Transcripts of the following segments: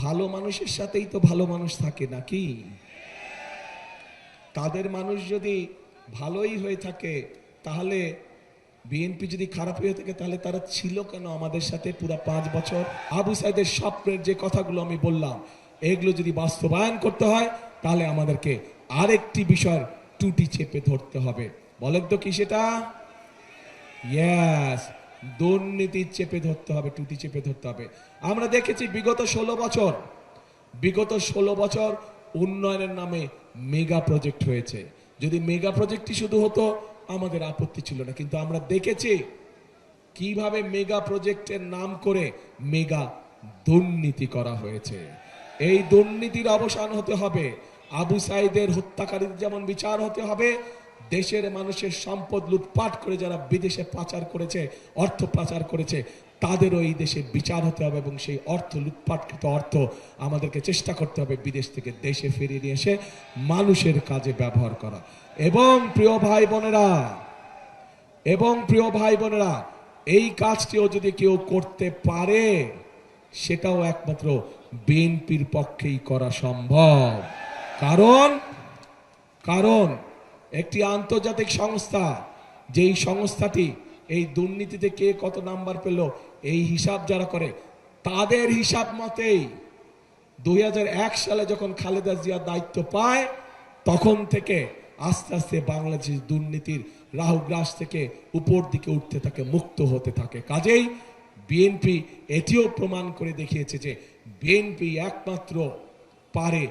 ভালো মানুষের সাথেই তো ভালো মানুষ থাকে নাকি? তাদের মানুষ যদি ভালোই হয়ে থাকে, তাহলে বিএনপি যদি খারাপ হয়ে থাকে, তাহলে তারা ছিল কেন আমাদের সাথে পুরো 5 বছর? আবু সাইদের স্বপ্নের যে কথাগুলো আমি বললাম, এগুলো যদি বাস্তবায়ন করতে হয়, তাহলে আমাদেরকে আরেকটি বিষয় টুটি চেপে ধরতে হবে। বলেন তো কি সেটা? ইয়েস, দুর্নীতি চেপে ধরতে হবে, টুটি চেপে ধরতে হবে। আমরা দেখেছি বিগত 16 বছর উন্নয়নের নামে মেগা প্রজেক্ট হয়েছে। যদি মেগা প্রজেক্টই শুধু হতো, আমাদের আপত্তি ছিল না, কিন্তু আমরা দেখেছি কিভাবে মেগা প্রজেক্টের নাম করে মেগা দুর্নীতি করা হয়েছে। এই দুর্নীতির অবসান হতে হবে। আবু সাইদের হত্যাকারীদের যেমন বিচার হতে হবে, দেশের মানুষের সম্পদ লুটপাট করে যারা বিদেশে পাচার করেছে, অর্থ পাচার করেছে, তাদেরও এই দেশে বিচার হতে হবে, এবং সেই অর্থ, লুটপাটকৃত অর্থ আমাদেরকে চেষ্টা করতে হবে বিদেশ থেকে দেশে ফিরিয়ে নিয়ে এসে মানুষের কাজে ব্যবহার করা। এবং প্রিয় ভাই বোনেরা, এই কাজটিও যদি কেউ করতে পারে, সেটাও একমাত্র বিএনপির পক্ষেই করা সম্ভব। কারণ একটি আন্তর্জাতিক সংস্থা, যেই সংস্থাটি এই দুর্নীতিতে কে কত নাম্বার পেল এই হিসাব যারা করে, তাদের হিসাব মতেই 2001 সালে যখন খালেদা জিয়া দায়িত্ব পায়, তখন থেকে আস্তে আস্তে বাংলাদেশ দুর্নীতির রাহুগ্রাস থেকে উপর দিকে উঠতে থাকে, মুক্ত হতে থাকে। কাজেই বিএনপি এটিও প্রমাণ করে দেখিয়েছে যে বিএনপি একমাত্র পারে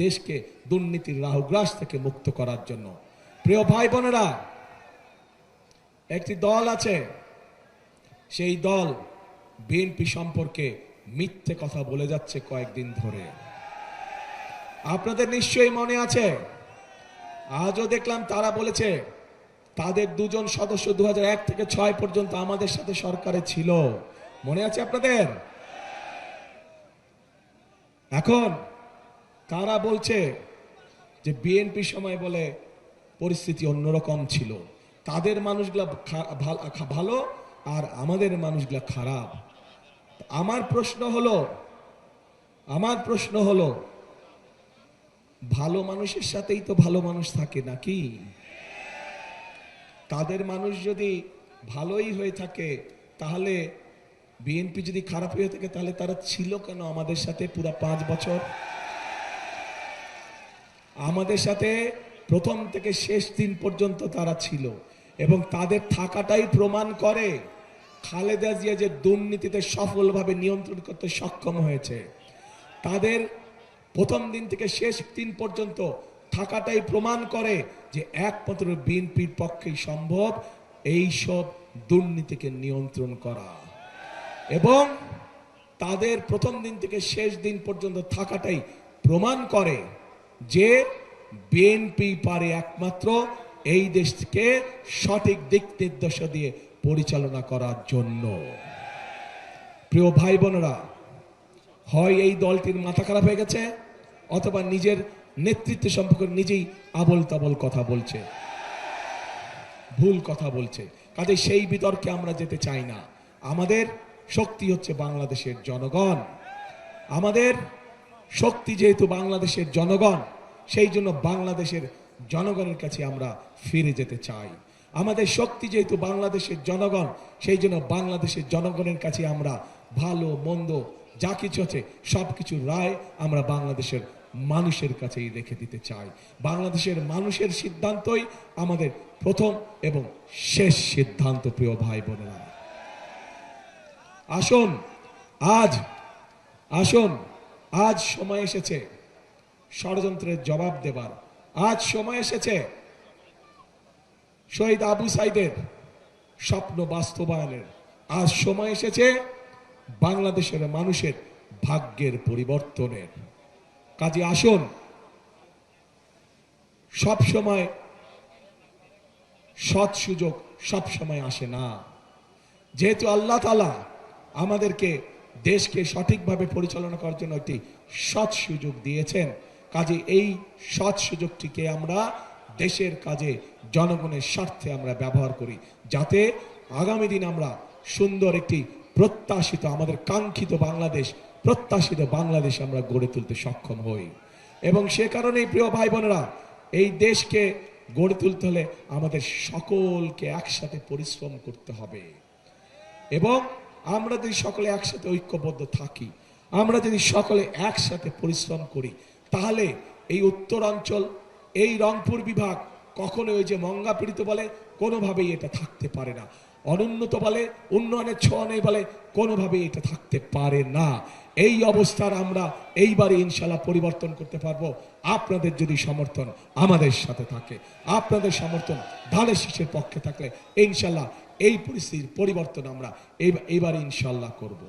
দেশকে দুর্নীতির রাহুগ্রাস থেকে মুক্ত করার জন্য। প্রিয় ভাই বোনেরা, একটি দল আছে, সেই দল বিএনপি সম্পর্কে মিথ্যে কথা বলে যাচ্ছে কয়েকদিন ধরে। আপনাদের নিশ্চয়ই মনে আছে, আজও দেখলাম তারা বলেছে তাদের 2 জন সদস্য 2001 থেকে 2006 পর্যন্ত আমাদের সাথে সরকারে ছিল। মনে আছে আপনাদের? এখন তারা বলছে যে বিএনপি সময় বলে পরিস্থিতি অন্যরকম ছিল, তাদের মানুষগুলা ভালো আর আমাদের মানুষগুলা খারাপ। আমার প্রশ্ন হলো ভালো মানুষের সাথেই তো ভালো মানুষ থাকে নাকি? তাদের মানুষ যদি ভালোই হয়ে থাকে, তাহলে বিএনপি যদি খারাপ হয়ে থাকে, তাহলে তারা ছিল কেন আমাদের সাথে পুরো 5 বছর? আমাদের সাথে প্রথম থেকে শেষ দিন পর্যন্ত তারা ছিল, এবং তাদের থাকাটাই প্রমাণ করে খালেদা জিয়া যে দুর্নীতিতে সফলভাবে নিয়ন্ত্রণ করতে সক্ষম হয়েছে। তাদের প্রথম দিন থেকে শেষ দিন পর্যন্ত থাকাটাই প্রমাণ করে যে একমাত্র বিএনপির পক্ষেই সম্ভব এই সব দুর্নীতিকে নিয়ন্ত্রণ করা। এবং তাদের প্রথম দিন থেকে শেষ দিন পর্যন্ত থাকাটাই প্রমাণ করে যে বিএনপি পারে একমাত্র এই দেশকে সঠিক দিক নির্দেশনা দিয়ে পরিচালনা করার জন্য। প্রিয় ভাই বোনেরা, হয় এই দলটির মাথা খারাপ হয়ে গেছে, অথবা নিজের নেতৃত্ব সম্পর্কে নিজেই আবল তাবল কথা বলছে, ভুল কথা বলছে। কাজে সেই বিতর্কে আমরা যেতে চাই না। আমাদের শক্তি হচ্ছে বাংলাদেশের জনগণ। আমাদের শক্তি যেহেতু বাংলাদেশের জনগণ, সেই জন্য বাংলাদেশের জনগণের কাছে আমরা ফিরে যেতে চাই। আমাদের শক্তি যেহেতু বাংলাদেশের জনগণ, সেই জন্য বাংলাদেশের জনগণের কাছে আমরা ভালো মন্দ যা কিছু আছে সবকিছুর রায় আমরা বাংলাদেশের মানুষের কাছেই রেখে দিতে চাই। বাংলাদেশের মানুষের সিদ্ধান্তই আমাদের প্রথম এবং শেষ সিদ্ধান্ত। প্রিয় ভাই বোনেরা, আজ সময় এসেছে ষড়যন্ত্রের জবাব দেবার। আজ সময় এসেছে শহীদ আবু সাইদের স্বপ্ন বাস্তবায়নের। আজ সময় এসেছে বাংলাদেশের মানুষের ভাগ্যের পরিবর্তনের। কাজে আসুন, সব সময় সৎ সুযোগ সব সময় আসে না। যেহেতু আল্লাহ তাআলা আমাদেরকে দেশকে সঠিকভাবে পরিচালনা করার জন্য একটি সৎ সুযোগ দিয়েছেন, কাজে এই সৎ সুযোগটিকে আমরা দেশের কাজে, জনগণের স্বার্থে আমরা ব্যবহার করি, যাতে আগামী দিন আমরা সুন্দর একটি প্রত্যাশিত, আমাদের কাঙ্ক্ষিত বাংলাদেশ প্রত্যাশিত বাংলাদেশ আমরা গড়ে তুলতে সক্ষম হই। এবং সে কারণেই প্রিয় ভাই বোনেরা, এই দেশকে গড়ে তুলতে হলে আমাদের সকলকে একসাথে পরিশ্রম করতে হবে। এবং আমরা যদি সকলে একসাথে ঐক্যবদ্ধ থাকি, আমরা যদি সকলে একসাথে পরিশ্রম করি, তাহলে এই উত্তরাঞ্চল, এই রংপুর বিভাগ কখনো ওই যে মঙ্গা পীড়িত বলে কোনোভাবেই এটা থাকতে পারে না, অনুন্নত বলে, উন্নয়নের ছোঁয়া নেই বলে কোনোভাবেই এটা থাকতে পারে না। এই অবস্থার আমরা এইবারে ইনশাল্লাহ পরিবর্তন করতে পারবো আপনাদের যদি সমর্থন আমাদের সাথে থাকে, আপনাদের সমর্থন ধানের শীষের পক্ষে থাকলে ইনশাল্লাহ এই পরিস্থিতির পরিবর্তন আমরা এইবারে ইনশাল্লাহ করব।